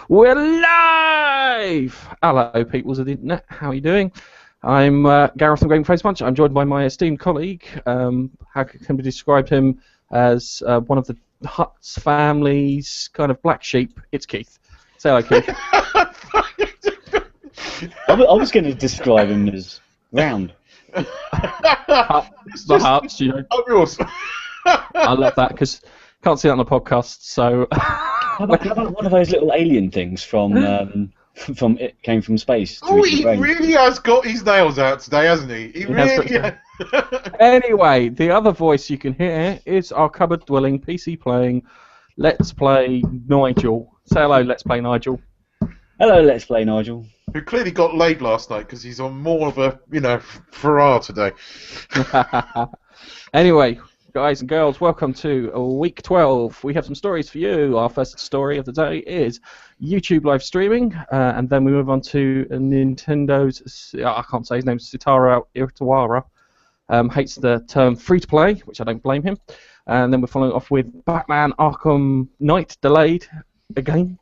We're live! Hello, peoples of the internet. How are you doing? I'm Gareth from Gaming Face Punch. I'm joined by my esteemed colleague. How can we describe him as one of the Hutt's family's kind of black sheep? It's Keith. Say hello, Keith. I was going to describe him as round. The Hutts, you know. I love that because can't see that on the podcast. So, how about one of those little alien things from it came from space? Oh, he really has got his nails out today, hasn't he? He really has. Anyway, the other voice you can hear is our cupboard-dwelling, PC-playing, Let's Play Nigel. Say hello, Let's Play Nigel. Hello, Let's Play Nigel. Who clearly got laid last night because he's on more of a, Farrar today. Anyway, guys and girls, welcome to week 12. We have some stories for you. Our first story of the day is YouTube live streaming, and then we move on to Nintendo's, I can't say his name, Satoru Iwata, hates the term free-to-play, which I don't blame him. And then we're following off with Batman Arkham Knight delayed again.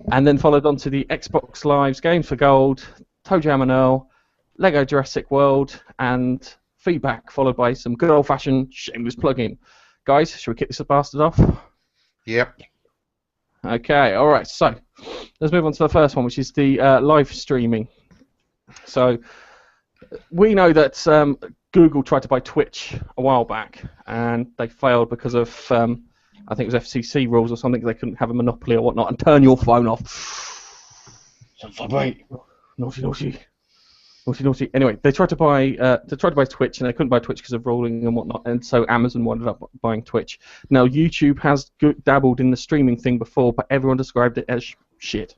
And then followed on to the Xbox Live's Games for Gold, ToeJam Earl, Lego Jurassic World, and feedback, followed by some good old-fashioned shameless plug-in. Guys, should we kick this bastard off? Yep. Okay, alright, so let's move on to the first one, which is the live streaming. So, we know that Google tried to buy Twitch a while back, and they failed because of, I think it was FCC rules or something, they couldn't have a monopoly or whatnot, and turn your phone off. Don't vibrate. Naughty, naughty. Naughty, naughty. Anyway, they tried to buy Twitch, and they couldn't buy Twitch because of ruling and whatnot, and so Amazon ended up buying Twitch. Now, YouTube has dabbled in the streaming thing before, but everyone described it as shit.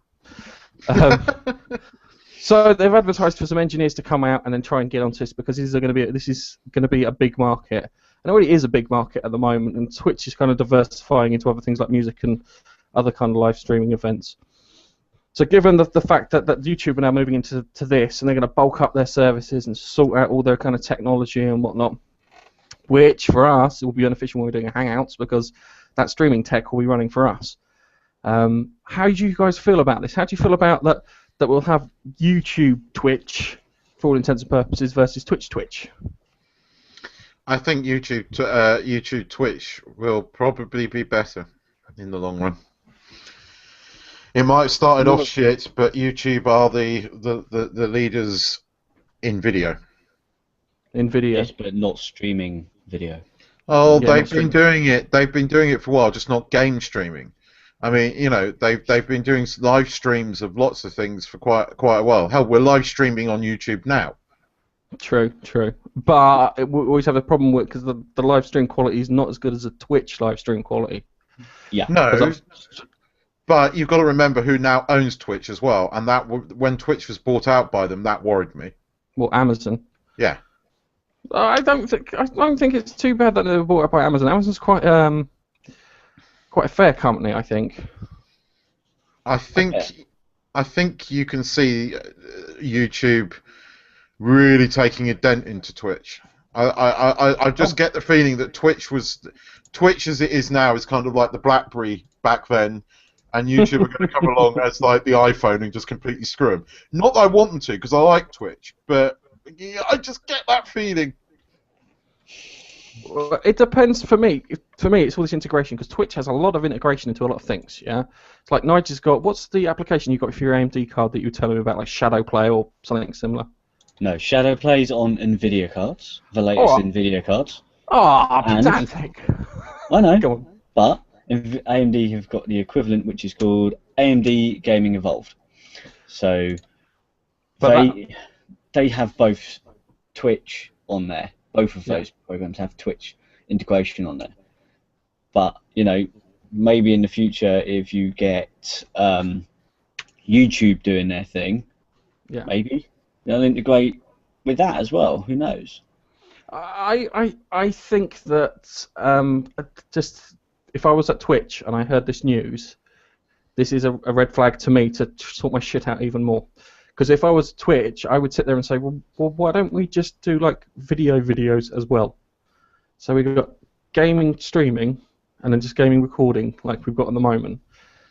So they've advertised for some engineers to come out and then try and get onto this because this is going to be a big market. And it already is a big market at the moment, and Twitch is kind of diversifying into other things like music and other kind of live streaming events. So given the fact that YouTube are now moving into this, and they're going to bulk up their services and sort out all their kind of technology and whatnot, which for us it will be beneficial when we're doing Hangouts because that streaming tech will be running for us. How do you guys feel about this? How do you feel about that we'll have YouTube Twitch for all intents and purposes versus Twitch? I think YouTube Twitch will probably be better in the long run. It might have started off shit, but YouTube are the leaders in video. In video? Yes, but not streaming video. Oh, Yeah, they've been doing it. They've been doing it for a while, just not game streaming. I mean, they've been doing live streams of lots of things for quite a while. Hell, we're live streaming on YouTube now. True. But we always have a problem with because the live stream quality is not as good as a Twitch live stream quality. Yeah. No. But you've got to remember who now owns Twitch as well, and that when Twitch was bought out by them, that worried me. Well, Amazon. Yeah. I don't think it's too bad that they were bought out by Amazon. Amazon's quite a fair company, I think. I think you can see YouTube really taking a dent into Twitch. I just get the feeling that Twitch as it is now is kind of like the BlackBerry back then, and YouTube are going to come along as like the iPhone and just completely screw them. Not that I want them to, because I like Twitch, but yeah, I just get that feeling. Well, it depends for me. For me, it's all this integration because Twitch has a lot of integration into a lot of things. Yeah, it's like Nigel's got. What's the application you got for your AMD card that you were telling me about, like Shadow Play or something similar? No, Shadow Play's on NVIDIA cards, the latest NVIDIA cards. Oh, pedantic. I know, Go on. but AMD have got the equivalent, which is called AMD Gaming Evolved. So they have both Twitch on there. Both of those programs have Twitch integration on there. But, maybe in the future, if you get YouTube doing their thing, maybe they'll integrate with that as well. Who knows? I think that just if I was at Twitch and I heard this news, this is a red flag to me to sort my shit out even more. Because if I was Twitch, I would sit there and say, well, why don't we just do like videos as well? So we've got gaming streaming and then just gaming recording like we've got at the moment.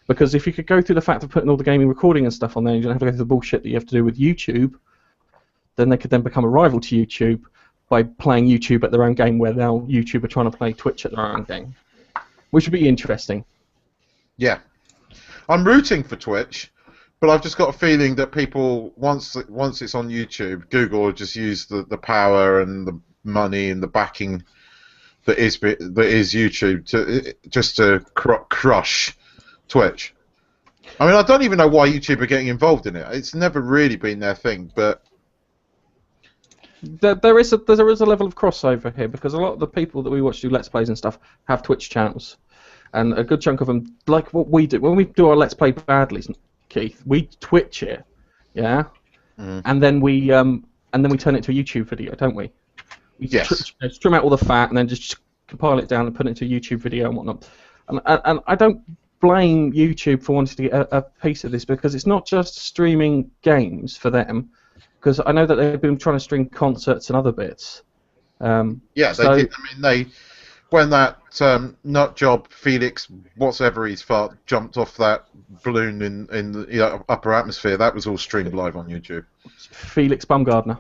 Because if you could go through the fact of putting all the gaming recording and stuff on there, you don't have to go through the bullshit that you have to do with YouTube, then they could then become a rival to YouTube by playing YouTube at their own game, where now YouTube are trying to play Twitch at their own game, which would be interesting. Yeah. I'm rooting for Twitch, but I've just got a feeling that people, once it's on YouTube, Google will just use the power and the money and the backing that is YouTube to crush Twitch. I mean, I don't even know why YouTube are getting involved in it. It's never really been their thing, but there is a level of crossover here, because a lot of the people that we watch do Let's Plays and stuff have Twitch channels. And a good chunk of them, like what we do, when we do our Let's Play badly, Keith, we Twitch it, yeah, and then we turn it into a YouTube video, don't we? We trim out all the fat and then just compile it down and put it into a YouTube video and whatnot. And I don't blame YouTube for wanting to get a piece of this, because it's not just streaming games for them, because I know that they've been trying to stream concerts and other bits. Yeah, they did. I mean, when that nut job Felix, whatever he's fart, jumped off that balloon in the upper atmosphere, that was all streamed live on YouTube. Felix Baumgartner.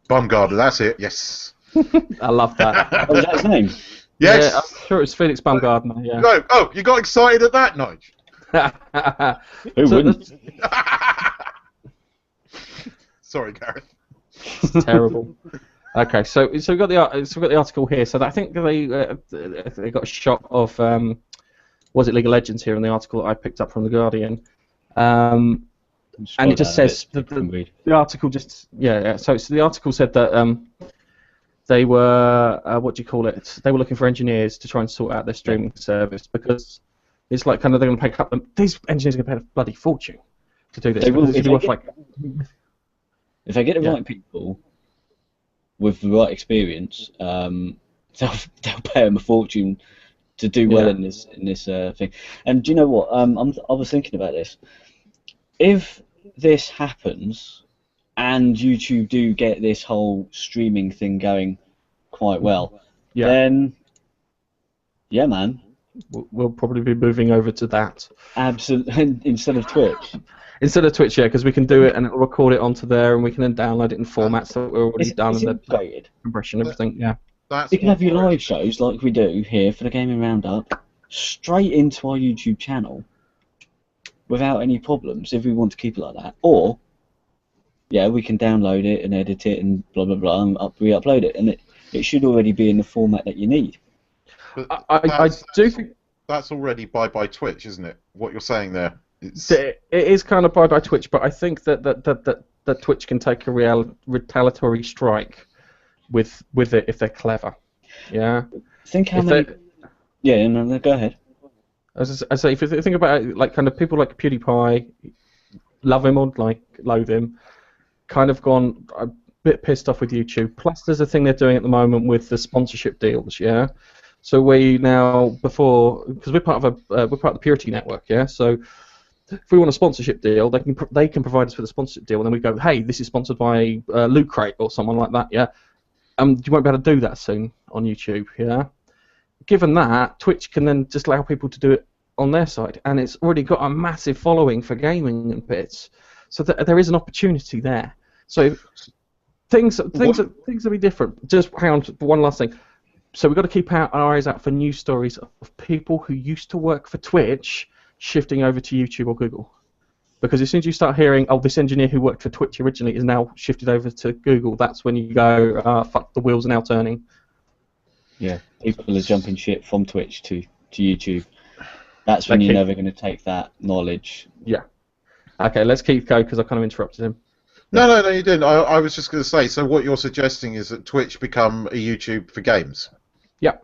Baumgartner, that's it. Yes. I love that. Was that his name? Yes. Yeah, I'm sure it's Felix Baumgartner. Yeah. No. Oh, you got excited at that, Nige? Who wouldn't? Sorry, Gareth. It's terrible. Okay, so we've got the article here. So I think they got a shot of was it League of Legends here in the article that I picked up from the Guardian, and it just says the article just So the article said that they were they were looking for engineers to try and sort out their streaming service, because it's like kind of they're going to pay these engineers are going to pay a bloody fortune to do this. If they get the right people with the right experience, they'll pay them a fortune to do well in this thing. And do you know what? I was thinking about this. If this happens and YouTube do get this whole streaming thing going quite well, then man, we'll probably be moving over to that. Absolutely, instead of Twitch. Instead of Twitch, because we can do it and it'll record it onto there, and we can then download it in formats that we're already done, and the compression and everything. Yeah. You can have your live shows like we do here for the Gaming Roundup straight into our YouTube channel without any problems if we want to keep it like that. Or, we can download it and edit it and blah blah blah and re-upload it, and it should already be in the format that you need. I do think that's already by Twitch, isn't it? What you're saying there. It is kind of by Twitch, but I think that Twitch can take a retaliatory strike with it if they're clever. Yeah. Think how many. Yeah, no, go ahead. As I say, if you think about it, like kind of people like PewDiePie, love him or like loathe him, kind of gone a bit pissed off with YouTube. Plus, there's a thing they're doing at the moment with the sponsorship deals. Yeah. So we now because we're part of the Purity Network. Yeah. So if we want a sponsorship deal, they can provide us with a sponsorship deal, and then we go, hey, this is sponsored by Loot Crate or someone like that, yeah. You won't be able to do that soon on YouTube, yeah. Given that, Twitch can then just allow people to do it on their side, and it's already got a massive following for gaming and bits, so there is an opportunity there. So things will be different. Just hang on, one last thing. So we've got to keep our eyes out for news stories of people who used to work for Twitch shifting over to YouTube or Google, because as soon as you start hearing, oh, this engineer who worked for Twitch originally is now shifted over to Google, that's when you go, fuck, the wheels are now turning. Yeah, people are jumping ship from Twitch to YouTube. That's when you're never going to take that knowledge. Yeah. Okay, let's keep going, because I kind of interrupted him. No, you didn't. I was just going to say, so what you're suggesting is that Twitch become a YouTube for games? Yeah.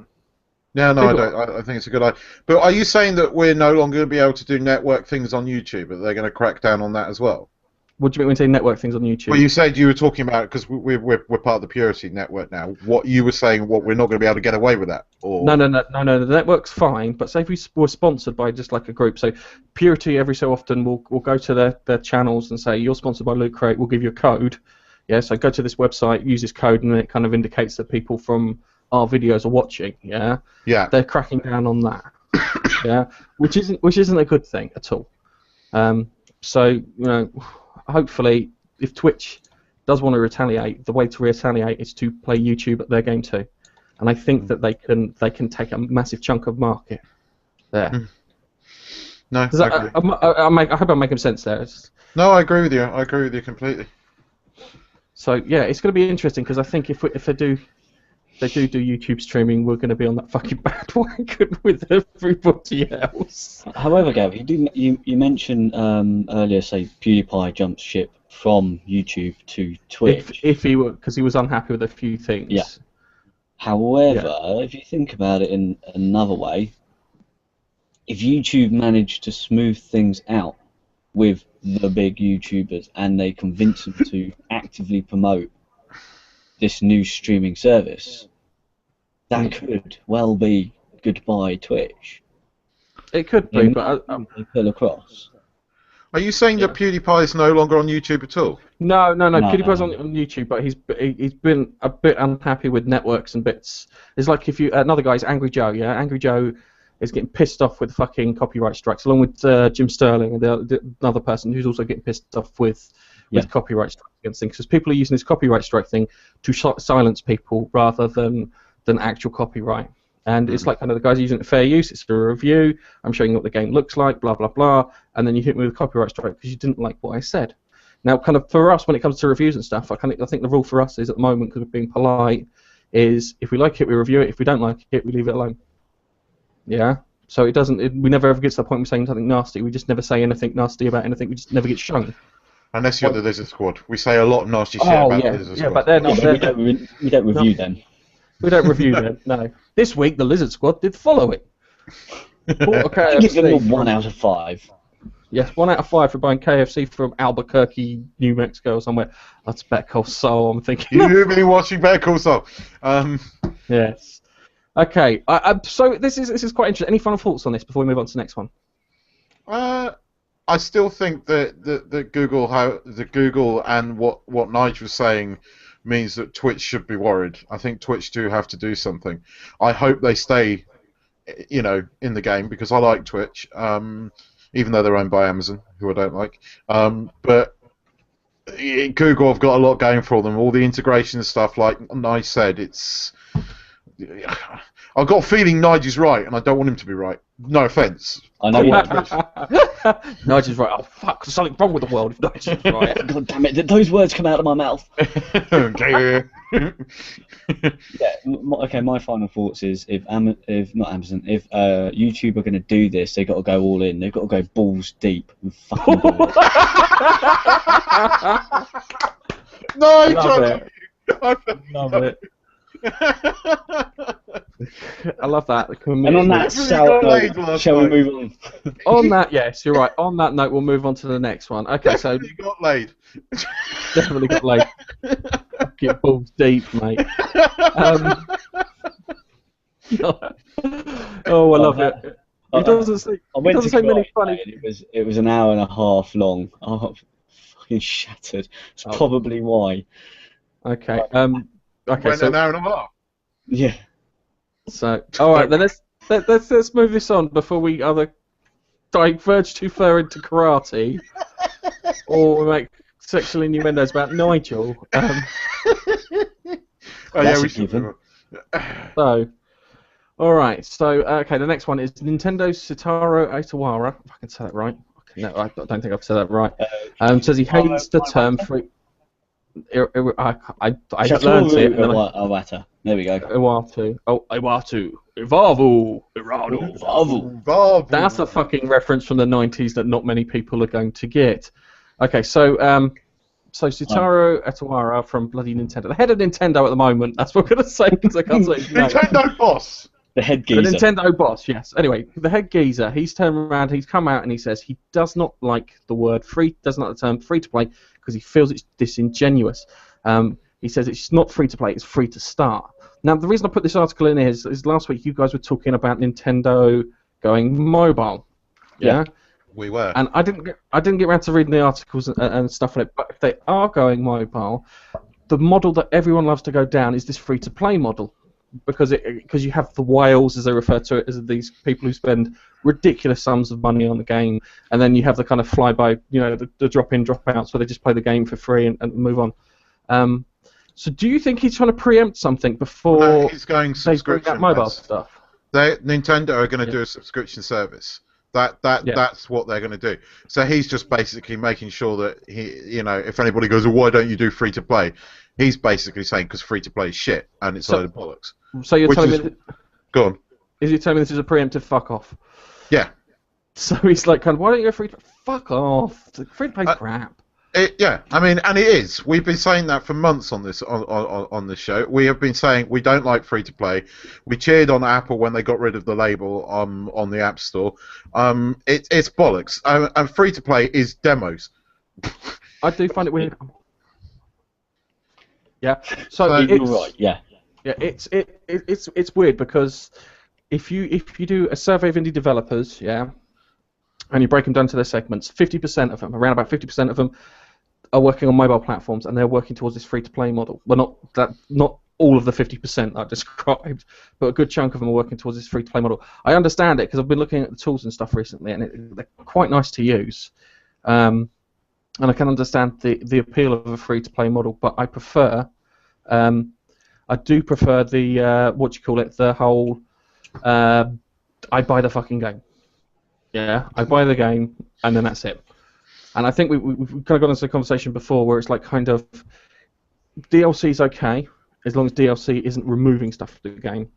No, I don't. I think it's a good idea. But are you saying that we're no longer going to be able to do network things on YouTube? Are they going to crack down on that as well? What do you mean when you say network things on YouTube? Well, you said you were talking about, because we're part of the Purity Network now. What you were saying, we're not going to be able to get away with that? Or... No. The network's fine. But say if we were sponsored by just like a group, so Purity every so often will go to their channels and say, you're sponsored by Loot Crate, we'll give you a code. Yeah, so go to this website, use this code, and then it kind of indicates that people from our videos are watching. Yeah. They're cracking down on that. Yeah, which isn't a good thing at all. So hopefully, if Twitch does want to retaliate, the way to retaliate is to play YouTube at their game too, and I think that they can take a massive chunk of market there. No, I hope I'm making sense there. No, I agree with you. I agree with you completely. So yeah, it's going to be interesting because I think if they do YouTube streaming, we're going to be on that fucking bandwagon with everybody else. However, Gav, you mentioned earlier, say PewDiePie jumped ship from YouTube to Twitch. If he were, because he was unhappy with a few things. Yeah. However, if you think about it in another way, if YouTube managed to smooth things out with the big YouTubers and they convince them to actively promote this new streaming service, that could well be goodbye Twitch. It could be, but they pull across. Are you saying that PewDiePie is no longer on YouTube at all? No. PewDiePie's on YouTube, but he's been a bit unhappy with networks and bits. It's like if another guy's Angry Joe, yeah. Angry Joe is getting pissed off with fucking copyright strikes, along with Jim Sterling and another person who's also getting pissed off with copyright strikes against things, because people are using this copyright strike thing to silence people rather than actual copyright. And it's like kind of the guys using it fair use. It's a review. I'm showing you what the game looks like, blah blah blah, and then you hit me with a copyright strike because you didn't like what I said. Now, kind of for us, when it comes to reviews and stuff, I think the rule for us is at the moment, because we're being polite, is if we like it, we review it. If we don't like it, we leave it alone. Yeah. So we never ever get to the point of saying something nasty. We just never say anything nasty about anything. We just never get shown. Unless you're the Lizard Squad, we say a lot of nasty shit about the Lizard Squad. But they're not. We don't review them. We don't review them. No. This week, the Lizard Squad did follow it. I give them a 1 out of 5. Yes, 1 out of 5 for buying KFC from Albuquerque, New Mexico, or somewhere. That's Better Call Saul, I'm thinking. You've been watching Better Call Saul. Yes. Okay. So this is quite interesting. Any final thoughts on this before we move on to the next one? I still think that Google and what Nigel was saying means that Twitch should be worried. I think Twitch do have to do something. I hope they stay, in the game, because I like Twitch, even though they're owned by Amazon, who I don't like. But Google have got a lot going for them. All the integration stuff, like I said, it's. I've got a feeling Nigel's right, and I don't want him to be right. No offence. I know. Nigel's right. Oh fuck! There's something wrong with the world if Nigel's right. God damn it! Did those words come out of my mouth? Okay. My final thoughts is if YouTube are going to do this, they got to go all in. They've got to go balls deep and fucking. No, Love it. I love that. And on that note, shall we move on? On that, yes, you're right. On that note, we'll move on to the next one. Okay, definitely got laid. Definitely got laid. Get balls deep, mate. Oh, I love it. He doesn't say many funny. It was an hour and a half long. Oh, fucking shattered. It's probably why. Okay. Okay, so an hour and a half. Yeah. So, all right, then let's move this on before we either diverge too far into karate, or we make sexual innuendos about Nigel. Oh yeah, we should. So, all right. So, okay, the next one is Nintendo's Satoru Iwata. If I can say that right. Okay, no, I don't think I've said that right. Says he hates the term free. I learned it. Iwata. There we go. Iwata. Oh, Iwata. Evolve. That's a fucking reference from the 90s that not many people are going to get. Okay, so Satoru Iwata from bloody Nintendo, the head of Nintendo at the moment. That's what I'm gonna say because I can't say his name. Nintendo boss. The head geezer. The Nintendo boss. Yes. Anyway, the head geezer. He's turned around. He's come out and he says he does not like the word free. Doesn't like the term free to play because he feels it's disingenuous. He says it's not free to play. It's free to start. Now, the reason I put this article in here is last week you guys were talking about Nintendo going mobile. Yeah. We were. And I didn't get around to reading the articles and stuff on it. But if they are going mobile, the model that everyone loves to go down is this free-to-play model. because you have the whales, as they refer to it, as these people who spend ridiculous sums of money on the game, and then you have the kind of flyby, the drop-in, drop-outs where they just play the game for free and move on. So do you think he's trying to preempt something before he's going they bring that mobile subscription-based stuff? Nintendo are going to do a subscription service. That's what they're going to do. So he's just basically making sure that if anybody goes, well, why don't you do free to play? He's basically saying because free to play is shit and it's a load of bollocks. So you're telling me? Go on. Is he telling me this is a preemptive fuck off? Yeah. So he's like, why don't you go free to play? Fuck off. Free to play's crap. Yeah, I mean, and it is. We've been saying that for months on this show. We have been saying we don't like free to play. We cheered on Apple when they got rid of the label on the App Store. It's bollocks. And free to play is demos. I do find it weird. Yeah. So you're right. Yeah. Yeah. It's weird because if you do a survey of indie developers, yeah, and you break them down to their segments, 50% of them, around about 50% of them, are working on mobile platforms, and they're working towards this free-to-play model. Well, not all of the 50% I described, but a good chunk of them are working towards this free-to-play model. I understand it because I've been looking at the tools and stuff recently, and they're quite nice to use. And I can understand the appeal of a free-to-play model, but I prefer, I do prefer the the whole, I buy the fucking game. Yeah, I buy the game, and then that's it. And I think we've kind of got into a conversation before where it's like kind of DLC's okay as long as DLC isn't removing stuff from the game.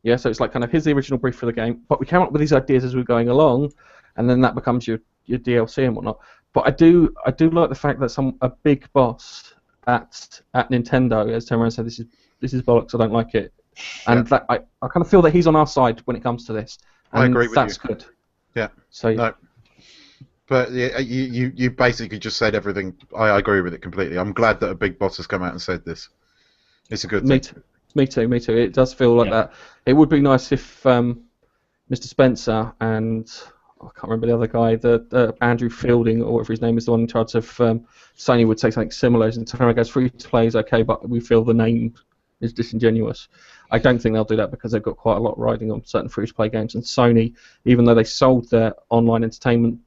Yeah, so it's like kind of here's the original brief for the game, but we came up with these ideas as we're going along, and then that becomes your DLC and whatnot. But I do like the fact that a big boss at Nintendo has turned around and said this is bollocks, I don't like it, and that I kind of feel that he's on our side when it comes to this. And I agree with that's you. Good. Yeah. So no. But you basically just said everything. I agree with it completely. I'm glad that a big boss has come out and said this. It's a good thing. Me too. It does feel like that. It would be nice if Mr. Spencer and I can't remember the other guy, the Andrew Fielding or whatever his name is, the one in charge of Sony, would say something similar. And Satoru goes, free to play is okay, but we feel the name is disingenuous. I don't think they'll do that because they've got quite a lot riding on certain free to play games. And Sony, even though they sold their online entertainment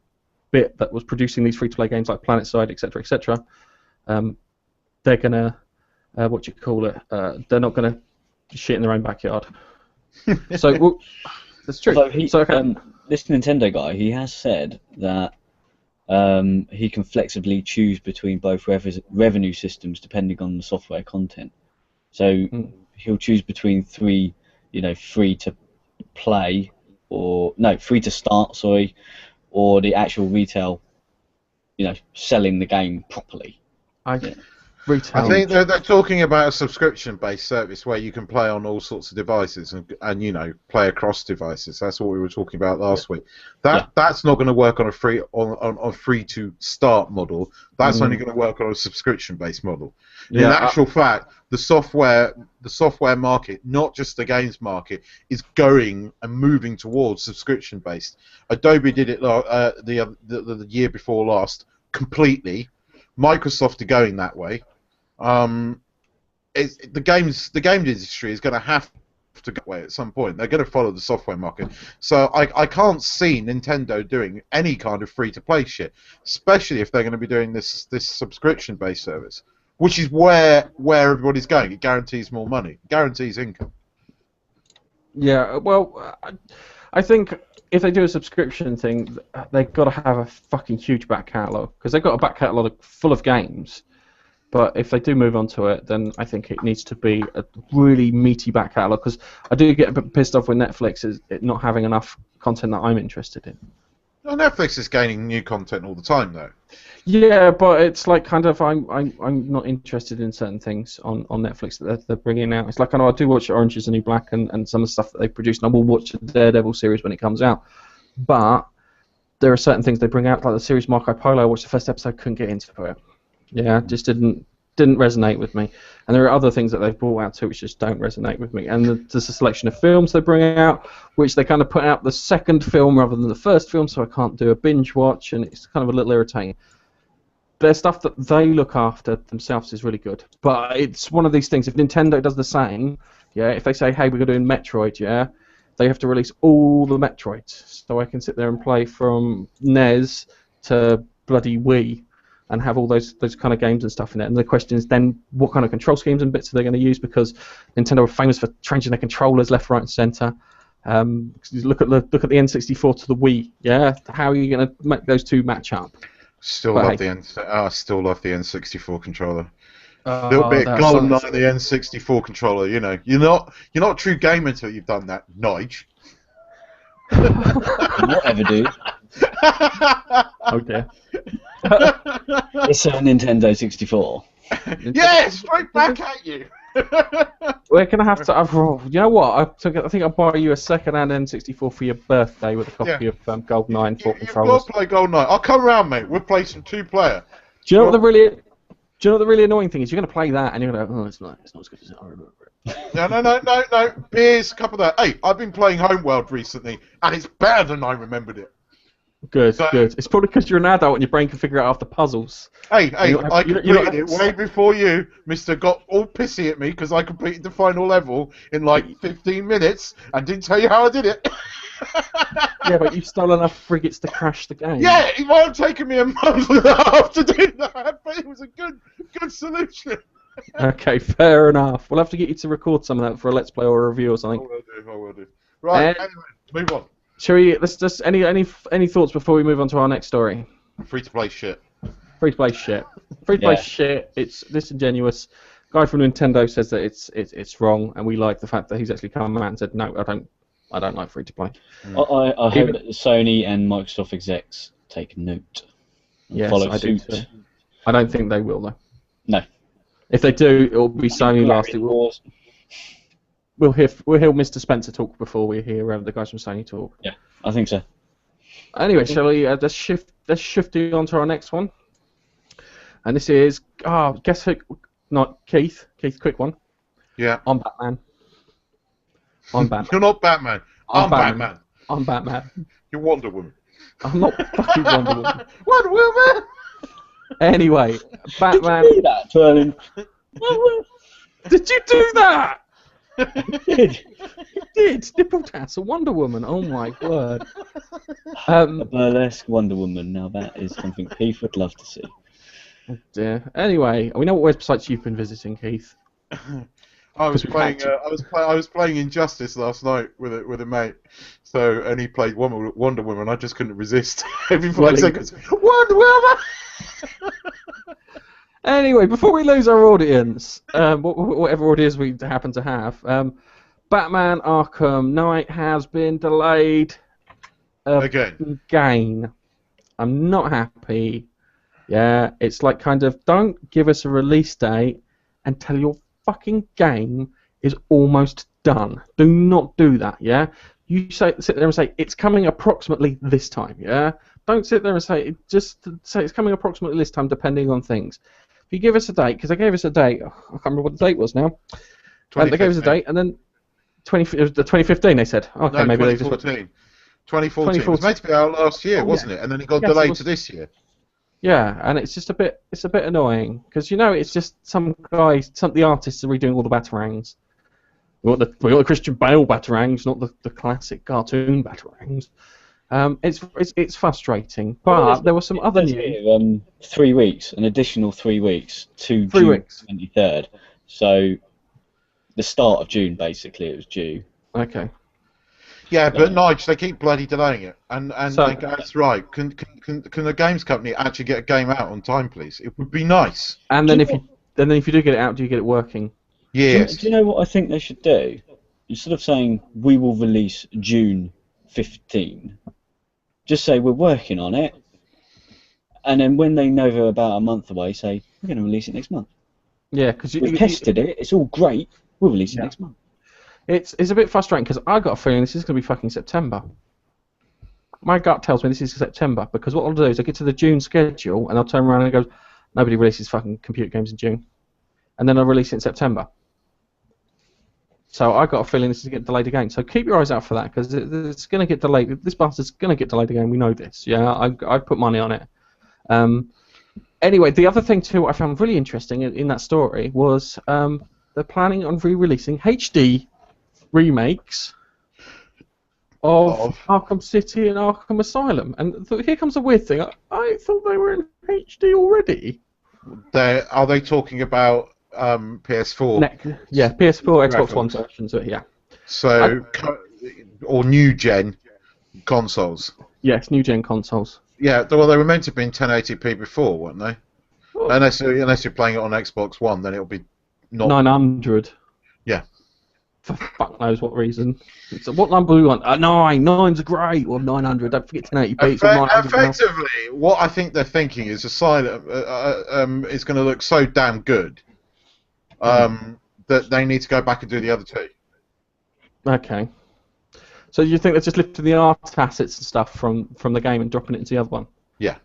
bit that was producing these free to play games like PlanetSide, etc., they're gonna they're not gonna shit in their own backyard. So that's true. This Nintendo guy, he has said that he can flexibly choose between both revenue systems depending on the software content. So he'll choose between three, free to play free to start, or the actual retail, selling the game properly. Retail. I think they're talking about a subscription-based service where you can play on all sorts of devices and play across devices. That's what we were talking about last week. That's not going to work on a free to start model. That's only going to work on a subscription-based model. In actual fact, the software market, not just the games market, is going and moving towards subscription-based. Adobe did it the year before last completely. Microsoft are going that way. The games industry is going to have to go away at some point. They're going to follow the software market. So I can't see Nintendo doing any kind of free-to-play shit, especially if they're going to be doing this subscription-based service, which is where everybody's going. It guarantees more money, guarantees income. Yeah, well, I think if they do a subscription thing, they've got to have a fucking huge back catalogue, because they've got a back catalogue full of games. But if they do move on to it, then I think it needs to be a really meaty back catalogue, because I do get a bit pissed off with Netflix is it not having enough content that I'm interested in. Well, Netflix is gaining new content all the time, though. Yeah, but it's like kind of I'm not interested in certain things on Netflix that they're bringing out. It's like I do watch Orange Is the New Black and some of the stuff that they produce, and I will watch the Daredevil series when it comes out. But there are certain things they bring out, like the series Marco Polo. I watched the first episode, couldn't get into it. Yeah, just didn't resonate with me. And there are other things that they've brought out too which just don't resonate with me. And there's a selection of films they bring out, which they kind of put out the second film rather than the first film, so I can't do a binge watch, and it's kind of a little irritating. Their stuff that they look after themselves is really good. But it's one of these things, if Nintendo does the same, yeah, if they say, hey, we're doing Metroid, yeah, they have to release all the Metroids, so I can sit there and play from NES to bloody Wii, and have all those kind of games and stuff in it. And the question is then, what kind of control schemes and bits are they going to use? Because Nintendo are famous for changing their controllers left, right, and centre. Look at the N64 to the Wii. Yeah, how are you going to make those two match up? Still But love hey. I still love the N64 controller. A little bit that's golden nice. on the N64 controller. You know, you're not a true gamer until you've done that, Nige. Whatever, dude. Oh dear. It's a Nintendo 64. Yeah, straight back at you. We're gonna have to. You know what? I think I'll buy you a second-hand N64 for your birthday with a copy of GoldenEye and 4 You've controllers. got to play GoldenEye. I'll come round, mate. We'll play some 2-player. Do you know what the really annoying thing is? You're gonna play that and you're gonna go, oh, it's not as good as I remember it. No. Beers, a couple of that. Hey, I've been playing Homeworld recently, and it's better than I remembered it. Good. It's probably because you're an adult and your brain can figure out after puzzles. Hey, I completed it way before you, Mister, got all pissy at me because I completed the final level in like 15 minutes and didn't tell you how I did it. Yeah, but you've stolen enough frigates to crash the game. Yeah, it might have taken me a month and a half to do that, but it was a good solution. Okay, fair enough. We'll have to get you to record some of that for a Let's Play or a review or something. I will do. Right, anyway, move on. Shall we? Let's just any thoughts before we move on to our next story? Free to play shit. Free to play shit. Free to play shit. It's disingenuous. Guy from Nintendo says that it's wrong, and we like the fact that he's actually come out and said no, I don't like free to play. I hope that Sony and Microsoft execs take note and follow suit. Do too. I don't think they will though. No. If they do, it will be Sony last. We'll hear Mr. Spencer talk before we hear the guys from Sony talk. Yeah, I think so. Anyway, shall we let's shift on to our next one. And this is guess who? Not Keith. Keith, quick one. Yeah. I'm Batman. You're not Batman. I'm Batman. I'm Batman. You're Wonder Woman. I'm not fucking Wonder Woman. Wonder Woman. Anyway, Batman. Did you do that, twirling? Did you do that? Did. You did. Nipple tassel Wonder Woman. Oh my word. A burlesque Wonder Woman. Now that is something Keith would love to see. Oh dear. Anyway, we know what websites you've been visiting, Keith. I was playing Injustice last night with a mate. So and he played Wonder Woman. I just couldn't resist. Every 5 seconds, Wonder Woman. Anyway, before we lose our audience, whatever audience we happen to have, Batman Arkham Knight has been delayed again. I'm not happy. Yeah, it's like kind of don't give us a release date until your fucking game is almost done. Do not do that. Yeah, you sit there and say it's coming approximately this time. Yeah, don't sit there and just say it's coming approximately this time, depending on things. If you give us a date, because they gave us a date, I can't remember what the date was now. They gave us a date, and then it was the 2015. They said, okay, no, maybe 2014. they just. 2014. It was meant to be out last year, wasn't it? And then it got delayed to this year. Yeah, and it's just a bit annoying because it's just some the artists are redoing all the batarangs. We got the Christian Bale batarangs, not the classic cartoon batarangs. It's frustrating, but there was some other news. 3 weeks, an additional 3 weeks to June 23rd. So the start of June, basically, it was due. Okay. Yeah, but Nige, they keep bloody delaying it, and they go, that's right. Can the games company actually get a game out on time, please? It would be nice. And then if you do get it out, do you get it working? Yes. Do you know what I think they should do? Instead of saying we will release June 15, just say we're working on it, and then when they know they're about a month away, say we're going to release it next month. Yeah, because we've tested it. It's all great. We'll release it next month. It's a bit frustrating because I got a feeling this is going to be fucking September. My gut tells me this is September because what I'll do is I get to the June schedule and I'll turn around and go, nobody releases fucking computer games in June, and then I'll release it in September. So I got a feeling this is going to get delayed again. So keep your eyes out for that because it's going to get delayed. This bastard's going to get delayed again. We know this. Yeah, I put money on it. Anyway, the other thing too I found really interesting in that story was. they're planning on re-releasing HD remakes of Arkham City and Arkham Asylum. And here comes a weird thing. I thought they were in HD already. Are they talking about PS4? Yeah, PS4, Xbox One versions. Yeah. So, or new gen consoles. Yes, new gen consoles. Yeah, well, they were meant to be in 1080p before, weren't they? Oh. Unless you're playing it on Xbox One, then it'll be not 900. Yeah. For fuck knows what reason. So what number do we want? 9. 9's great. Or 900. Don't forget 1080p. Effectively, what I think they're thinking is Asylum is going to look so damn good that they need to go back and do the other two. Okay. So you think they're just lifting the art assets and stuff from the game and dropping it into the other one? Yeah.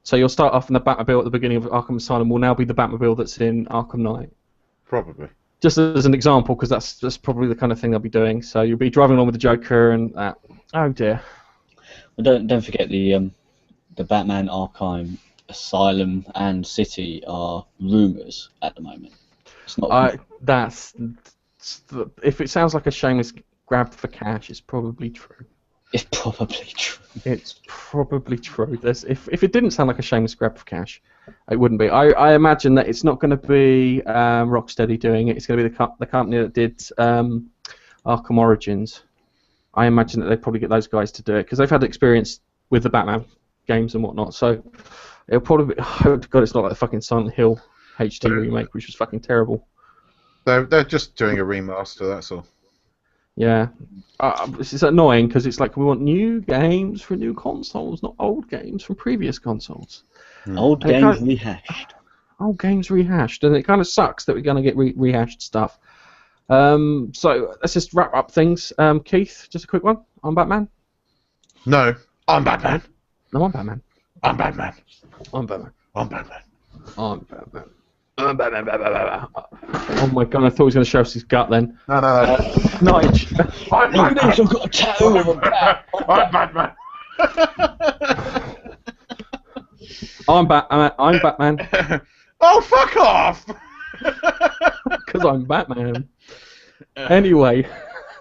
So you'll start off in the Batmobile at the beginning of Arkham Asylum will now be the Batmobile that's in Arkham Knight. Probably. Just as an example, because that's probably the kind of thing they'll be doing. So you'll be driving along with the Joker and that. Oh dear. Well, don't forget the Batman Arkham Asylum and City are rumours at the moment. It's not. If it sounds like a shameless grab for cash, it's probably true. It's probably true. It's probably true. If it didn't sound like a shameless grab for cash, it wouldn't be. I imagine that it's not going to be Rocksteady doing it. It's going to be the company that did Arkham Origins. I imagine that they'd probably get those guys to do it because they've had experience with the Batman games and whatnot. So it'll probably be. Oh God, it's not like the fucking Silent Hill HD remake, which was fucking terrible. They're just doing a remaster. That's all. Yeah, it's annoying because it's like we want new games for new consoles, not old games from previous consoles. Old games rehashed. Old games rehashed, and it kind of sucks that we're going to get rehashed stuff. So let's just wrap up things. Keith, just a quick one on Batman. No, I'm Batman. No, I'm Batman. I'm Batman. I'm Batman. I'm Batman. I'm Batman. I'm Batman. Oh my God! I thought he was going to show us his gut then. No. Nige. I'm Batman. I've got a tattoo of a bat. I'm Batman. I'm Batman. Oh, fuck off! Because I'm Batman. Anyway,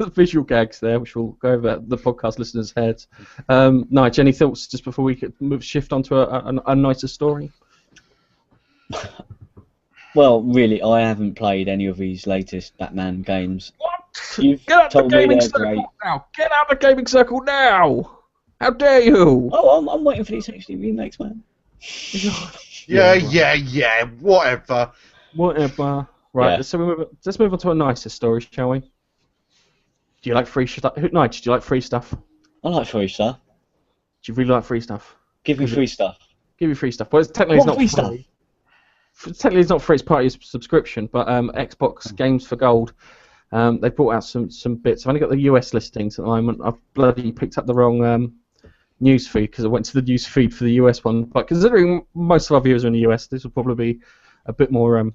visual gags there, which will go over the podcast listeners' heads. Nige, any thoughts just before we could shift onto a nicer story? Well, really, I haven't played any of these latest Batman games. What? You've Get out the told me gaming they're circle great. now! Get out the gaming circle now! How dare you! Oh, I'm waiting for these HD remakes, man. Yeah, whatever. Whatever. Right, Yeah. so let's move on to a nicer story, shall we? Do you like free stuff? Nige, do you like free stuff? I like free stuff. Do you really like free stuff? Give me free stuff. Give you free stuff. Well, technically it's What not free free. stuff? Technically it's not free, it's part of your subscription, but Xbox Games for Gold, they brought out some bits. I've only got the US listings at the moment. I've bloody picked up the wrong news feed because I went to the news feed for the US one. But considering most of our viewers are in the US, this will probably be a bit more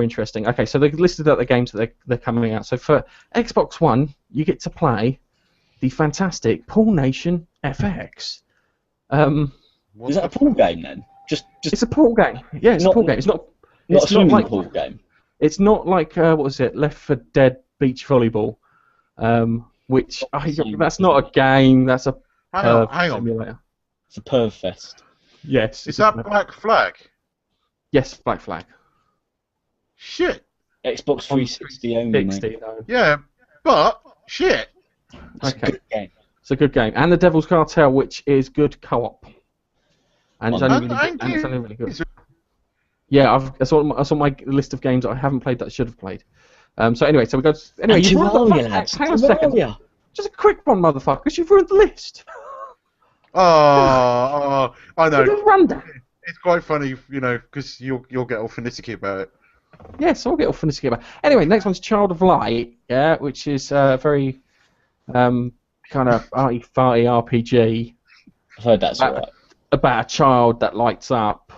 interesting. Okay, so they've listed out the games that they're coming out. So for Xbox One, you get to play the fantastic Pool Nation FX. Is that a pool game then? Just It's a pool game. Yeah, it's a pool game. It's not a swimming like pool game. It's not like what was it? Left 4 Dead Beach Volleyball, which that's not a game. That's a Hang on. simulator. It's a perv fest. Yes. Is that Black Flag? Yes, Black Flag. Shit. Xbox 360 only, mate. 60, though. Yeah, but shit. It's a good game. It's a good game, and the Devil's Cartel, which is good co-op, and it's only really good. Yeah, that's on my list of games that I haven't played that I should have played. So anyway, so we go. Anyway, And Terraria, hang on a second. Just a quick one, motherfucker, because you've ruined the list. I know. Just run down. It's quite funny, because you'll get all finicky about it. Yes, I'll get all finicky about it. Anyway, next one's Child of Light, yeah, which is very kind of arty-farty RPG. I've heard that's alright. About a child that lights up,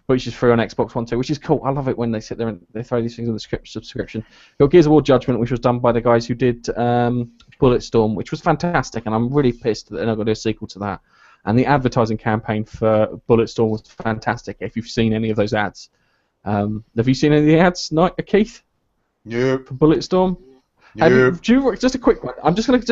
which is free on Xbox One too, which is cool. I love it when they sit there and they throw these things on the subscription. Got Gears of War Judgment, which was done by the guys who did Bulletstorm, which was fantastic, and I'm really pissed that they're not going to do a sequel to that. And the advertising campaign for Bulletstorm was fantastic. If you've seen any of those ads, Have you seen any of the ads, Keith? Nope. For Bulletstorm? Nope. Just a quick one. I'm just going to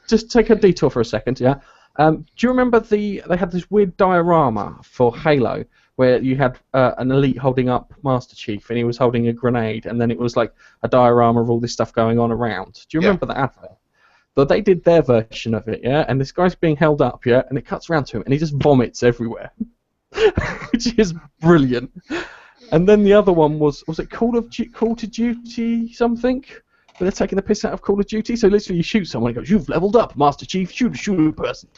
just take a detour for a second, yeah? Do you remember they had this weird diorama for Halo where you had an elite holding up Master Chief and he was holding a grenade, and then it was like a diorama of all this stuff going on around. Do you remember that advert? But they did their version of it, yeah? And this guy's being held up, yeah? And it cuts around to him and he just vomits everywhere, which is brilliant. And then the other one was it Call of Duty something? Where they're taking the piss out of Call of Duty. So literally you shoot someone and goes, "You've leveled up, Master Chief, shoot a person.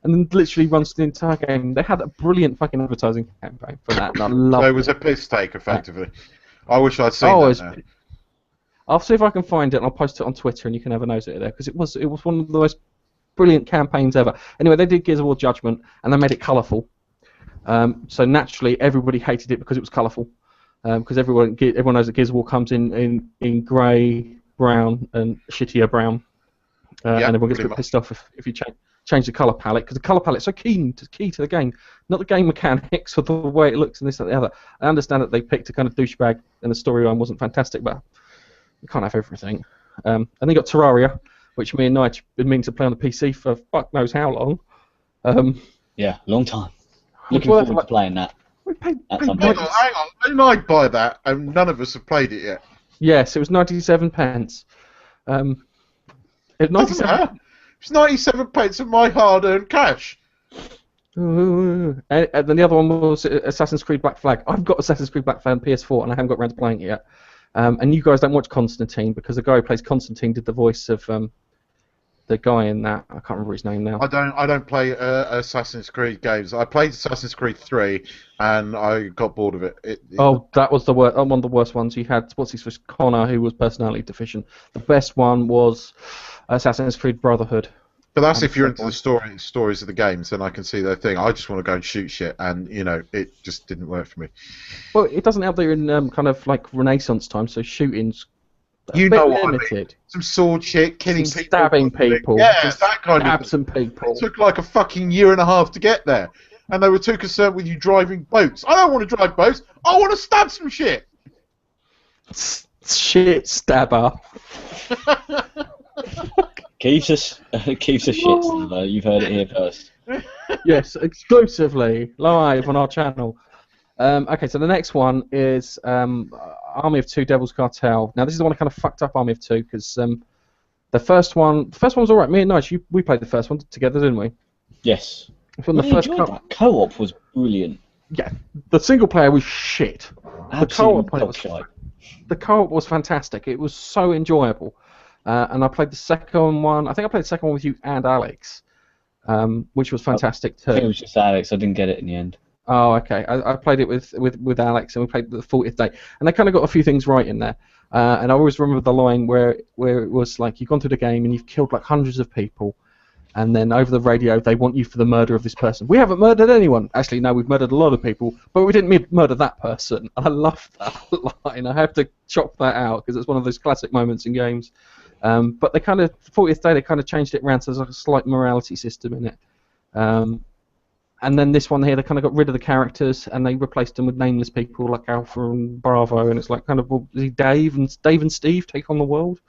And then literally runs the entire game. They had a brilliant fucking advertising campaign for that, and I loved So it was a piss take, effectively. I wish I'd seen that now. I'll see if I can find it and I'll post it on Twitter and you can have a nose at it there, because it was one of the most brilliant campaigns ever. Anyway, they did Gears of War Judgment and they made it colourful. So naturally everybody hated it because it was colourful. Because everyone knows that Gears of War comes in grey, brown, and shittier brown, and everyone gets a bit pissed off if you change the colour palette, because the colour palette's so key to the game, not the game mechanics or the way it looks and this and the other. I understand that they picked a kind of douchebag and the storyline wasn't fantastic, but you can't have everything. And they got Terraria, which me and Nige have been meaning to play on the PC for fuck knows how long. Yeah, long time. Looking forward to playing that. Hang on. Didn't I buy that? And none of us have played it yet. Yes, it was 97 pence. It It's 97 pence of my hard-earned cash. And then the other one was Assassin's Creed Black Flag. I've got Assassin's Creed Black Flag on PS4 and I haven't got around to playing it yet. And you guys don't watch Constantine because the guy who plays Constantine did the voice of the guy in that. I can't remember his name now. I don't play Assassin's Creed games. I played Assassin's Creed 3 and I got bored of it. That was the one of the worst ones. You had Connor, who was personality deficient. The best one was Assassin's Creed Brotherhood. But that's if you're into the stories of the games, then I can see their thing. I just want to go and shoot shit, and it just didn't work for me. Well, it doesn't help that you're in kind of like Renaissance time, so shooting's you know what limited. I mean. Some sword shit, killing people, stabbing people, yeah, that kind of thing. some people. It took like a fucking year and a half to get there, and they were too concerned with you driving boats. I don't want to drive boats. I want to stab some shit. Shit stabber. Keeps a shit stabber. You've heard it here first. Yes, exclusively live on our channel. Okay, so the next one is Army of Two: Devil's Cartel. Now this is the one I kind of fucked up Army of Two because the first one was alright. Me and Nige, we played the first one together, didn't we? Yes. From the first that. Co-op was brilliant. Yeah, the single player was shit. Absolutely. The co-op was fantastic. It was so enjoyable. And I played the second one. I think I played the second one with you and Alex, which was fantastic too. I think it was just Alex. I didn't get it in the end. Oh, okay. I played it with Alex, and we played the 40th day, and they kind of got a few things right in there. And I always remember the line where it was like you've gone through the game and you've killed like hundreds of people, and then over the radio they want you for the murder of this person. We haven't murdered anyone. Actually, no, we've murdered a lot of people, but we didn't murder that person. And I love that line. I have to chop that out because it's one of those classic moments in games. But they kind of 40th day they kind of changed it around, so there's like a slight morality system in it. And then this one here, they kind of got rid of the characters and they replaced them with nameless people like Alpha and Bravo, and it's like kind of, well, is he Dave and Steve take on the world?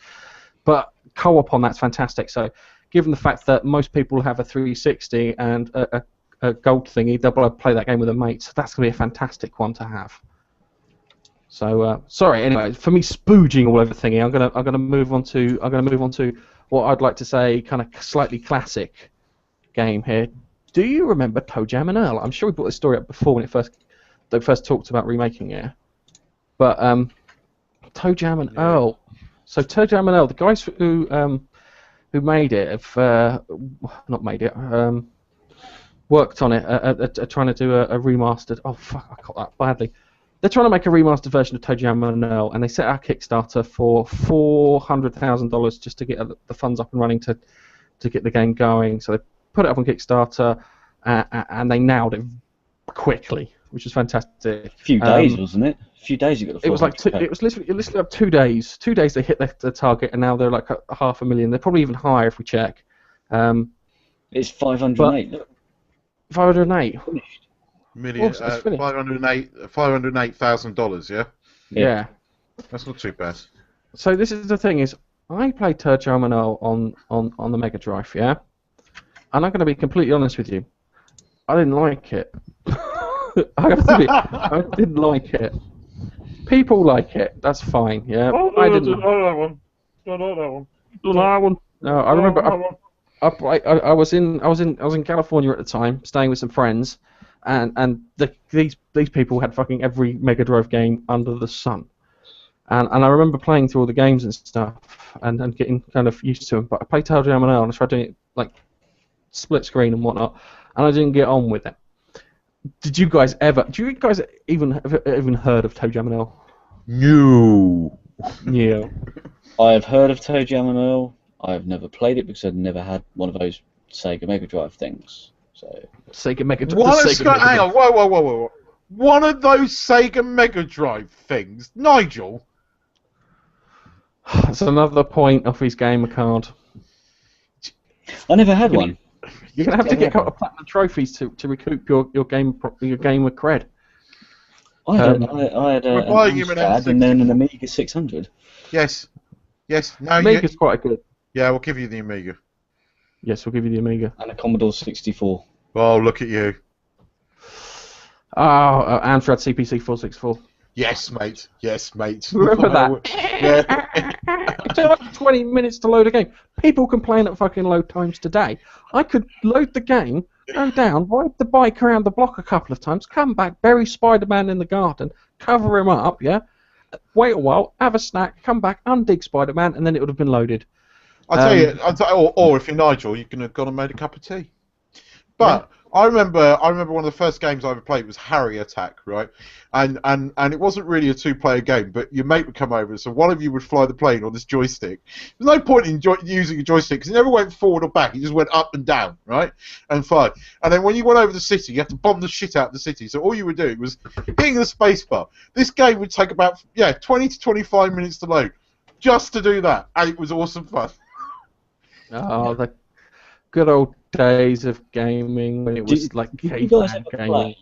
But co-op on that's fantastic. So given the fact that most people have a 360 and a gold thingy, they'll play that game with their mates. So that's going to be a fantastic one to have. So sorry. Anyway, for me spooging all over thingy, I'm gonna move on to what I'd like to say kind of slightly classic game here. Do you remember ToeJam and Earl? I'm sure we brought this story up before when they first talked about remaking it. But ToeJam and Earl. So ToeJam and Earl, the guys who made it have worked on it, trying to do a remastered. Oh fuck! I caught that badly. They're trying to make a remastered version of ToeJam and Earl, and they set out Kickstarter for $400,000 just to get the funds up and running to get the game going. So they put it up on Kickstarter, and they nailed it quickly, which was fantastic. A few days, wasn't it? A few days you got the. It was like it was literally up 2 days. 2 days they hit the target, and now they're like a 500,000. They're probably even higher if we check. It's 508. Look. 508. Finished. Million, Awesome, it's finished. $508,000. Yeah, Yeah. that's not too bad. So this is the thing: is I played ToeJam Earl on the Mega Drive, yeah, and I'm going to be completely honest with you. I didn't like it. I didn't like it. People like it. That's fine. Yeah. I didn't. Don't like that one. Don't like that one. Don't like that one. No, I remember. I was in California at the time, staying with some friends, and these people had fucking every Mega Drive game under the sun, and I remember playing through all the games and stuff, and getting kind of used to them. But I played ToeJam Earl and I tried doing it like split screen and whatnot, and I didn't get on with it. Did you guys ever? Do you guys even heard of ToeJam Earl? No. Yeah. I have heard of ToeJam Earl. I've never played it because I've never had one of those Sega Mega Drive things. So Sega Mega Drive. Hang on, whoa. One of those Sega Mega Drive things, Nigel. That's another point off his gamer card. I never had one. You're gonna have to get a couple of platinum trophies to recoup your gamer cred. I had an Amstrad and then an Amiga 600. Yes. No, Amiga's quite good. Yeah, we'll give you the Amiga. Yes, we'll give you the Amiga. And a Commodore 64. Oh, look at you. Oh, Amstrad CPC 464. Yes, mate. Remember that? Yeah. It took like 20 minutes to load a game. People complain at fucking load times today. I could load the game, go down, ride the bike around the block a couple of times, come back, bury Spider-Man in the garden, cover him up, yeah? Wait a while, have a snack, come back, undig Spider-Man, and then it would have been loaded. I'll tell you, or if you're Nigel, you can have gone and made a cup of tea. But I remember one of the first games I ever played was Harry Attack, right? And it wasn't really a two-player game, but your mate would come over, so one of you would fly the plane on this joystick. There's no point in using a joystick because it never went forward or back. It just went up and down, right? And fly. And then when you went over the city, you had to bomb the shit out of the city. So all you were doing was hitting the spacebar. This game would take about 20 to 25 minutes to load, just to do that, and it was awesome fun. Oh, the good old days of gaming when it was like caveman gaming.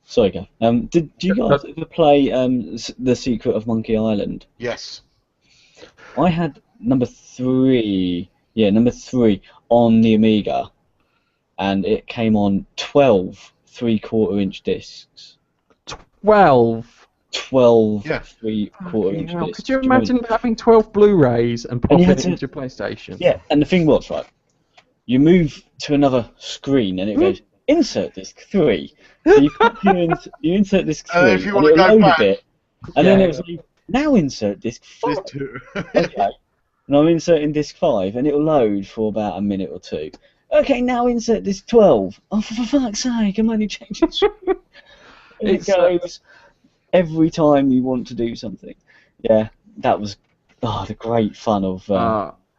Sorry, go. Did you guys ever play The Secret of Monkey Island? Yes. I had number 3 on the Amiga, and it came on 12 3/4-inch discs. 12 3/4-inch discs. Could you imagine having 12 Blu-rays and popping it into your PlayStation? Yeah, and the thing was, right, you move to another screen and it goes, insert disc 3. So you insert disc 3 if you and want to it'll go load back, a bit, and then it was like, now insert disc 5. Disc 2. Okay. And I'm inserting disc 5 and it'll load for about a minute or two. Okay, now insert disc 12. Oh, for fuck's sake, I'm only changing. It goes every time you want to do something. Yeah, that was the great fun of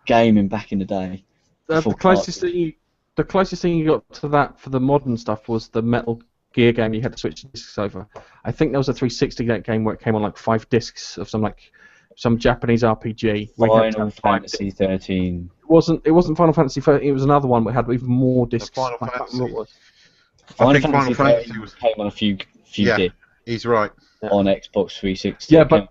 gaming back in the day. The closest thing you got to that for the modern stuff was the Metal Gear game. You had to switch discs over. I think there was a 360 game where it came on like 5 discs of some Japanese RPG. Final Fantasy 13. It wasn't Final Fantasy 13. It was another one that had even more discs. Final Fantasy. Final Fantasy came on a few discs. He's right. On Xbox 360. Yeah, but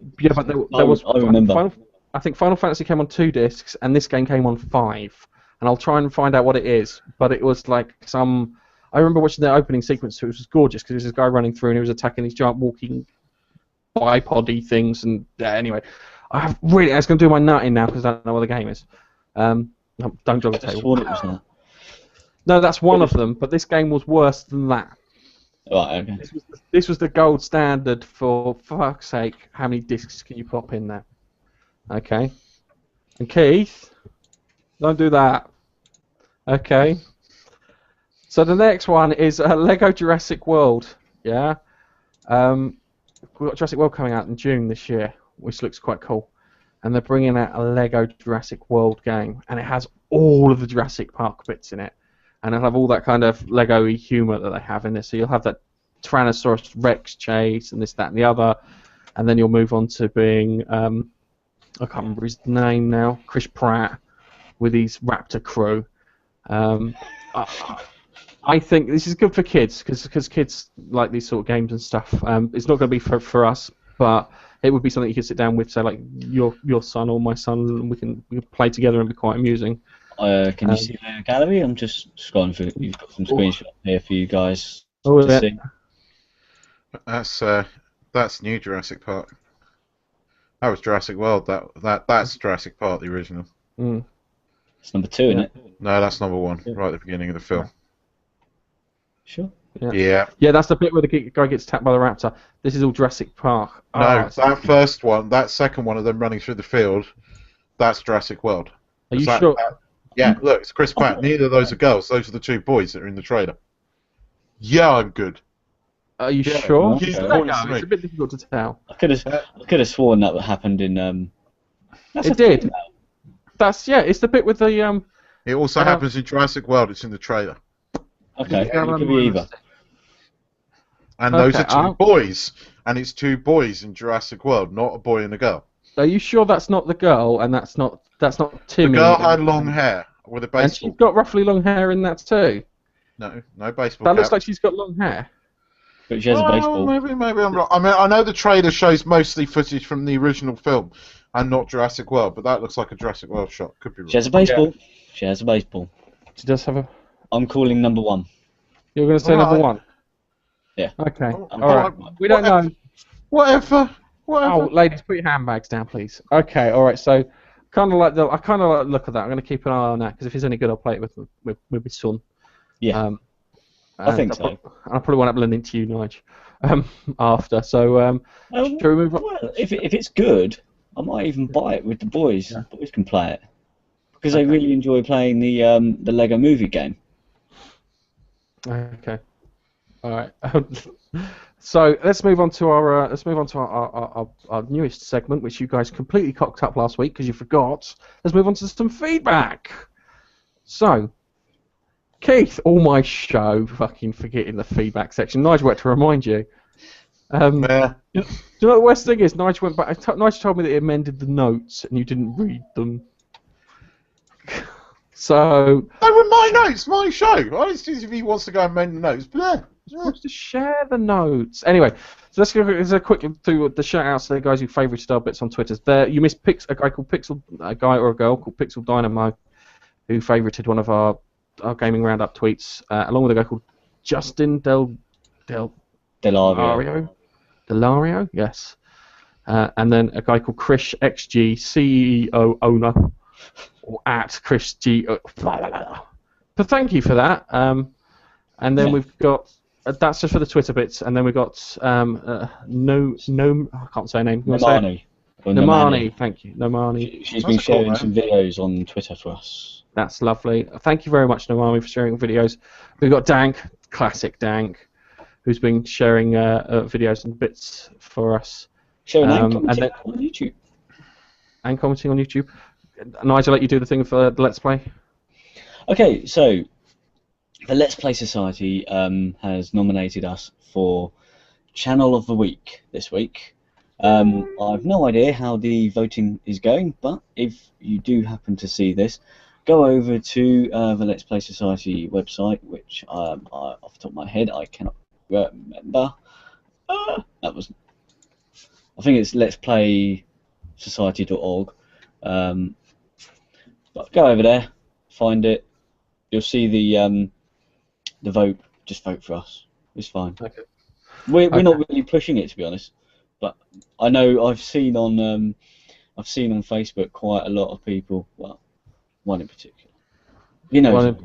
there was. I remember. I think Final Fantasy came on 2 discs, and this game came on 5. And I'll try and find out what it is. But it was like some. I remember watching the opening sequence. It was gorgeous because there was this guy running through and he was attacking these giant walking bipod-y things. And anyway, I was going to do my nutting now because I don't know what the game is. Don't jog the table. Thought it was that. No, that's one of them. But this game was worse than that. Right, okay. This was the gold standard for fuck's sake, how many discs can you pop in there? Okay. And Keith, don't do that. Okay. So the next one is Lego Jurassic World. Yeah. We've got Jurassic World coming out in June this year, which looks quite cool. And they're bringing out a Lego Jurassic World game, and it has all of the Jurassic Park bits in it. And it'll have all that kind of Lego-y humour that they have in this. So you'll have that Tyrannosaurus Rex chase and this, that, and the other. And then you'll move on to being, I can't remember his name now, Chris Pratt with his Raptor crew. I I think this is good for kids because kids like these sort of games and stuff. It's not going to be for us, but it would be something you could sit down with, say like your son or my son, and we can play together and be quite amusing. Can you see the gallery? I'm just scrolling through. You've got some screenshots here for you guys to see. That's new Jurassic Park. That was Jurassic World. That's Jurassic Park, the original. Mm. It's number 2, isn't it? No, that's number 1, right at the beginning of the film. Sure. Yeah. Yeah, that's the bit where the guy gets attacked by the raptor. This is all Jurassic Park. No, that first one, that second one of them running through the field, that's Jurassic World. Are you sure? Yeah, look, it's Chris Pratt. Neither of those are girls. Those are the 2 boys that are in the trailer. Yeah, I'm good. Are you sure? Okay. It's a bit difficult to tell. I could have sworn that happened in. It did. It's the bit with the. It also happens in Jurassic World. It's in the trailer. Okay, it could be either. And those are 2 boys, and it's 2 boys in Jurassic World, not a boy and a girl. Are you sure that's not the girl, and that's not Timmy? The girl had long hair with a baseball. And she's got roughly long hair in that too. No baseball. That looks like she's got long hair. But she has a baseball. Maybe I'm wrong. I mean, I know the trailer shows mostly footage from the original film, and not Jurassic World, but that looks like a Jurassic World shot. Could be wrong. She has a baseball. Yeah. She has a baseball. She does have a. I'm calling number 1. You're going to say number 1? Yeah. Okay. All right. We don't know. Whatever. Oh, ladies, put your handbags down, please. Okay. All right. So, I kind of like the look of that. I'm going to keep an eye on that because if it's any good, I'll play it with my son. Yeah. I think so. I'll probably want to lend it to you, Nige, after. So, shall we move on? Well, if it's good, I might even buy it with the boys. Yeah. The boys can play it because they really enjoy playing the Lego Movie game. Okay. All right. So let's move on to our newest segment, which you guys completely cocked up last week because you forgot. Let's move on to some feedback. So, Keith, all my show, fucking forgetting the feedback section. Nigel had to remind you. Do you know what the worst thing is? Nigel went back. Nigel told me that he amended the notes and you didn't read them. So. They were my notes, my show. Honestly, if he wants to go and amend the notes, blah. Supposed to share the notes. Anyway, so let's go quick through the shout-outs to the guys who favorited our bits on Twitter. There, you missed a guy or a girl called Pixel Dynamo, who favorited one of our Gaming Roundup tweets, along with a guy called Justin Delario, yes. And then a guy called Chris XG, CEO owner, or at Chris G. So thank you for that. And then we've got. That's just for the Twitter bits, and then we've got I can't say her name. Nomani, thank you, Nomani. She's been sharing some videos on Twitter for us. That's lovely. Thank you very much, Nomani, for sharing videos. We've got Dank, classic Dank, who's been sharing videos and bits for us. Sharing and commenting on YouTube. And commenting on YouTube. Nigel, let you do the thing for the Let's Play. Okay, so the Let's Play Society has nominated us for Channel of the Week this week. I've no idea how the voting is going, but if you do happen to see this, go over to the Let's Play Society website, which off the top of my head I cannot remember. I think it's letsplaysociety.org. But go over there, find it. You'll see the vote. Just vote for us. It's fine. Okay. We're not really pushing it, to be honest. But I know I've seen on Facebook quite a lot of people. Well, one in particular. He knows who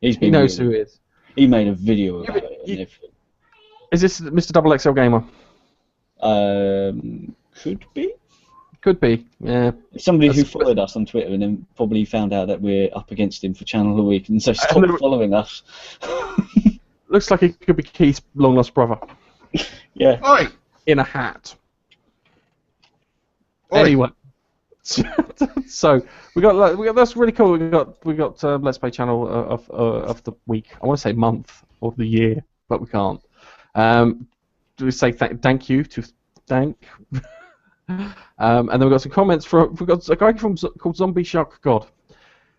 he is. He knows who he is. He made a video about it and everything. Is this Mr. Double XL Gamer? Could be. Could be, yeah. Somebody who followed us on Twitter and then probably found out that we're up against him for Channel of the Week, and so stopped following us. Looks like it could be Keith's long lost brother. Yeah. Oi! In a hat. Oi. Anyway, so we got that's really cool. We got Let's Play Channel of the week. I want to say month of the year, but we can't. Do we say thank you to Dank? And then we got some comments from a guy called Zombie Shark God,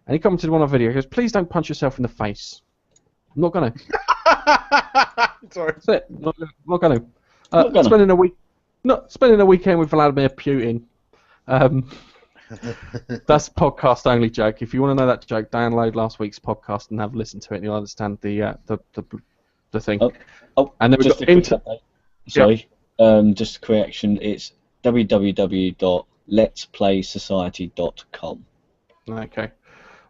and he commented on our video. He goes, "Please don't punch yourself in the face." I'm not gonna. Sorry. That's it. Not going to. Not gonna. Spending a weekend with Vladimir Putin. That's podcast only joke. If you want to know that joke, download last week's podcast and have a listen to it, and you'll understand the thing. And then we've just got a quick update. Sorry, just a correction. It's www.letsplaysociety.com. Okay.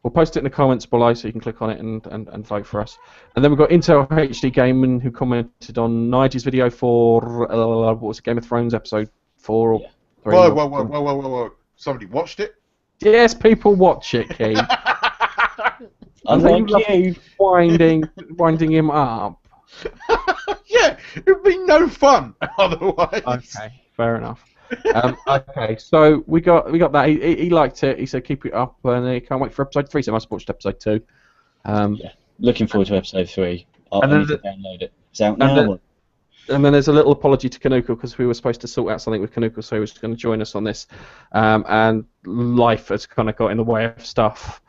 We'll post it in the comments below so you can click on it and vote for us. And then we've got Intel HD Gaming who commented on Nigel's video for what was it, Game of Thrones episode 4 or 3. Whoa. Somebody watched it? Yes, people watch it, Keith. Unlike you. Winding him up. Yeah, it'd be no fun otherwise. Okay, fair enough. Okay, so we got that. He liked it. He said keep it up, and he can't wait for episode 3. So I must have watched episode 2. Looking forward to episode 3. I need to download it. It's out now. And then there's a little apology to Kanuka because we were supposed to sort out something with Kanuka, so he was going to join us on this, and life has kind of got in the way of stuff.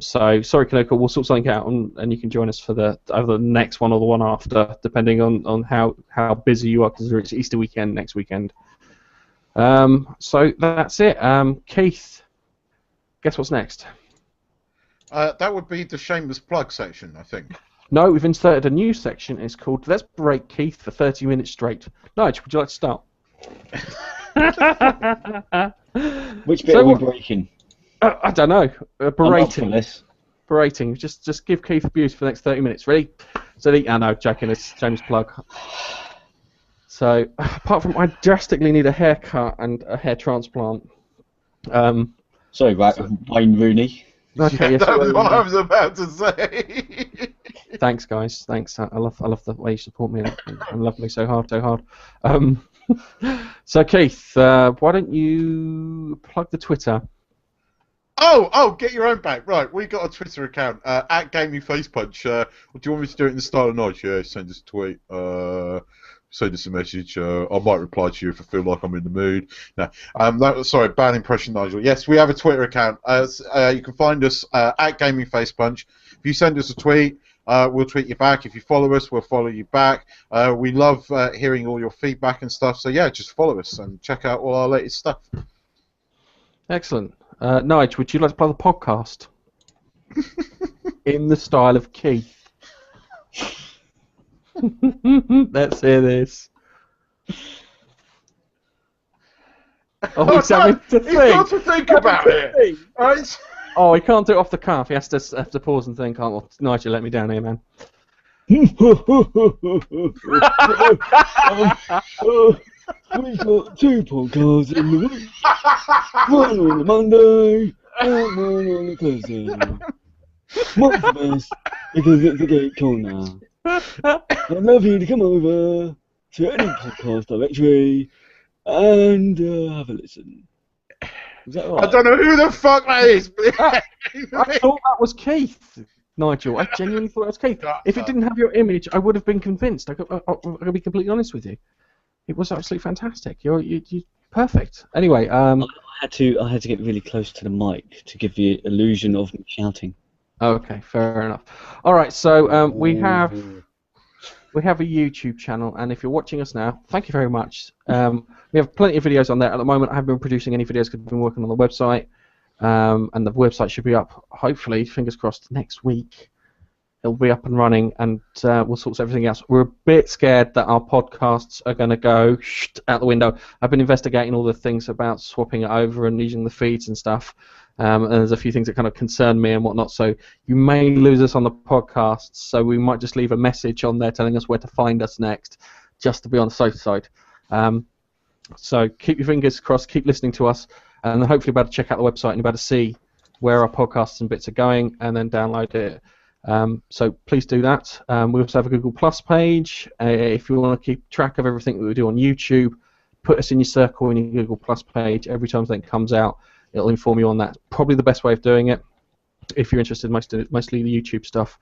So sorry, Kanuka, we'll sort something out, and you can join us for either the next one or the one after, depending on how busy you are, because it's Easter weekend next weekend. So that's it. Keith, guess what's next? That would be the Shameless Plug section, I think. No, we've inserted a new section. It's called Let's Break Keith for 30 minutes straight. Nigel, would you like to start? Which bit are we breaking? I don't know. Berating. This. Berating. Just give Keith abuse for the next 30 minutes. Ready? Steady. No, joking. It's James Plug. So, apart from I drastically need a haircut and a hair transplant. Sorry, Wayne Rooney. Okay, yes, That's what I was about to say. Thanks, guys. Thanks. I love the way you support me and love me so hard. So, Keith, why don't you plug the Twitter? Oh, get your own back. Right, we got a Twitter account, at Gaming Facepunch. Do you want me to do it in the style of Nige? Yeah, send us a tweet. Send us a message. I might reply to you if I feel like I'm in the mood. No, sorry, bad impression, Nigel. Yes, we have a Twitter account. You can find us at Gaming Facepunch. If you send us a tweet, we'll tweet you back. If you follow us, we'll follow you back. We love hearing all your feedback and stuff. So yeah, just follow us and check out all our latest stuff. Excellent. Nige, would you like to play the podcast? In the style of Keith. Let's hear this. Oh, he's having to think. He's got to think about it. Right? Oh, he can't do it off the cuff. He has to pause and think. Oh, well, Nigel, let me down here, man. We've got 2 podcasts in the week. One on a Monday and one on a Thursday. One's the best because it's a great corner. I'd love you to come over to any podcast directory and have a listen. Is that right? I don't know who the fuck that is. I thought that was Keith, Nigel. I genuinely thought it was Keith. If it didn't have your image, I would have been convinced. I'm going to be completely honest with you. It was absolutely fantastic. You're perfect. Anyway, I had to get really close to the mic to give the illusion of me shouting. Okay, fair enough. All right, so we have a YouTube channel, and if you're watching us now, thank you very much. We have plenty of videos on there. At the moment, I haven't been producing any videos because I've been working on the website, and the website should be up, hopefully, fingers crossed, next week. It'll be up and running, and we'll sort everything else. We're a bit scared that our podcasts are going to go out the window. I've been investigating all the things about swapping it over and using the feeds and stuff. And there's a few things that kind of concern me and whatnot, so you may lose us on the podcasts, so we might just leave a message on there telling us where to find us next, just to be on the safe side. So keep your fingers crossed, keep listening to us, and then hopefully you'll be able to check out the website and you'll be able to see where our podcasts and bits are going, and then download it. So please do that. We also have a Google Plus page. If you want to keep track of everything that we do on YouTube, put us in your circle in your Google Plus page. Every time something comes out, it'll inform you on that. Probably the best way of doing it, if you're interested mostly the YouTube stuff.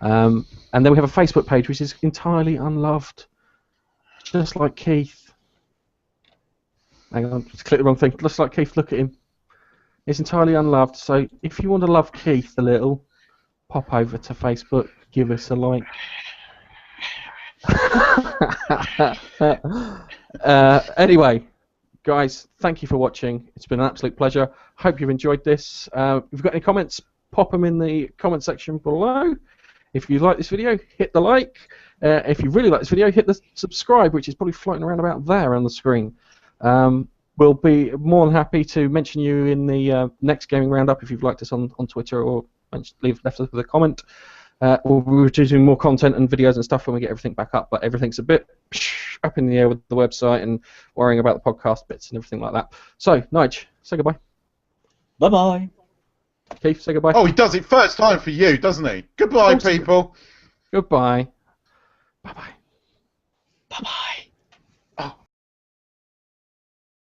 And then we have a Facebook page, which is entirely unloved, just like Keith. Hang on, just click the wrong thing. Looks like Keith, look at him. It's entirely unloved, so if you want to love Keith a little, pop over to Facebook, give us a like. Anyway, guys, thank you for watching. It's been an absolute pleasure. Hope you've enjoyed this. If you've got any comments, pop them in the comment section below. If you like this video, hit the like. If you really like this video, hit the subscribe, which is probably floating around about there on the screen. We'll be more than happy to mention you in the next Gaming Roundup if you've liked us on Twitter or left us with a comment. We'll be doing more content and videos and stuff when we get everything back up, but everything's a bit up in the air with the website and worrying about the podcast bits and everything like that. So, Nige, say goodbye. Bye-bye. Keith, say goodbye. Oh, he does it first time for you, doesn't he? Goodbye, people. Goodbye. Bye-bye. Bye-bye.